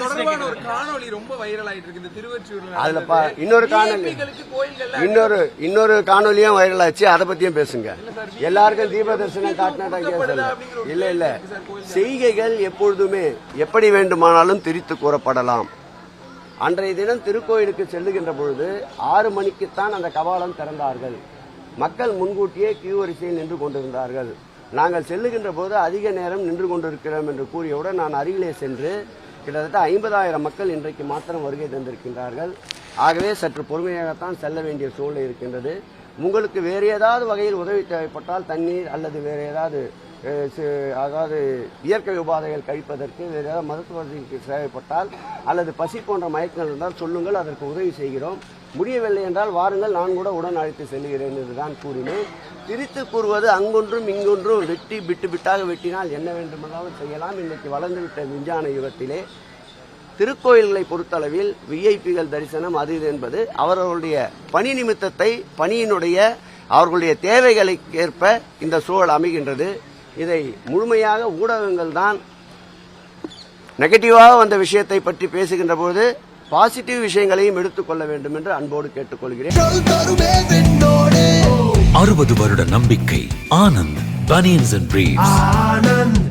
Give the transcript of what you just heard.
ஒரு காணொளி ரொம்ப வைரல் ஆயிட்டு இருக்கு இந்த திருவொற்றியூர்ல. அதுலப்பா இன்னொரு காணொலியும் வைரல் ஆச்சு. அதை பத்தியும் பேசுங்க. எல்லாருக்கும் தீப தரிசனம் காட்டினா இல்ல செய்கைகள் எப்பொழுதுமே எப்படி வேண்டுமானாலும் திரித்து கூறப்படலாம். அன்றைய தினம் திருக்கோயிலுக்கு செல்லுகின்ற பொழுது 6 மணிக்குத்தான் அந்த கபாலம் திறந்தார்கள். மக்கள் முன்கூட்டியே கியூ வரிசையில் நின்று கொண்டிருந்தார்கள். நாங்கள் செல்லுகின்ற போது அதிக நேரம் நின்று கொண்டிருக்கிறோம் என்று கூறியவுடன் நான் அருகிலே சென்று கிட்டத்தட்ட 50,000 மக்கள் இன்றைக்கு மாத்திரம் வருகை தந்திருக்கின்றார்கள். ஆகவே சற்று பொறுமையாகத்தான் செல்ல வேண்டிய சூழ்நிலை இருக்கின்றது. உங்களுக்கு வேறு ஏதாவது வகையில் உதவி தேவைப்பட்டால் தண்ணீர் அல்லது வேறு ஏதாவது அதாவது இயற்கை உபாதைகள் கழிப்பதற்கு வேறு ஏதாவது மருத்துவர்களுக்கு தேவைப்பட்டால் அல்லது பசி போன்ற மயக்கங்கள் இருந்தால் சொல்லுங்கள், அதற்கு உதவி செய்கிறோம். முடியவில்லை என்றால் வாருங்கள், நான் கூட உடன் அழைத்து செல்கிறேன் என்றுதான் கூறினேன். திரித்து கூறுவது அங்கொன்றும் இங்கொன்றும் வெட்டி பிட்டு பிட்டாக வெட்டினால் என்ன வேண்டுமென்றாலும் செய்யலாம். இன்னைக்கு வளர்ந்துவிட்ட விஞ்ஞான யுகத்திலே திருக்கோயில்களை பொறுத்தளவில் விஐபிகள் தரிசனம் அது இது என்பது அவர்களுடைய பணி நிமித்தத்தை பணியினுடைய அவர்களுடைய தேவைகளுக்கு ஏற்ப இந்த சூழல் அமைகின்றது. இதை முழுமையாக ஊடகங்கள் தான் நெகட்டிவாக வந்த விஷயத்தை பற்றி பேசுகின்ற போது பாசிட்டிவ் விஷயங்களையும் எடுத்துக்கொள்ள வேண்டும் என்று அன்போடு கேட்டுக்கொள்கிறேன். 60 வருட நம்பிக்கை ஆனந்த் பனியன்ஸ் அண்ட் பிரீவ்ஸ்.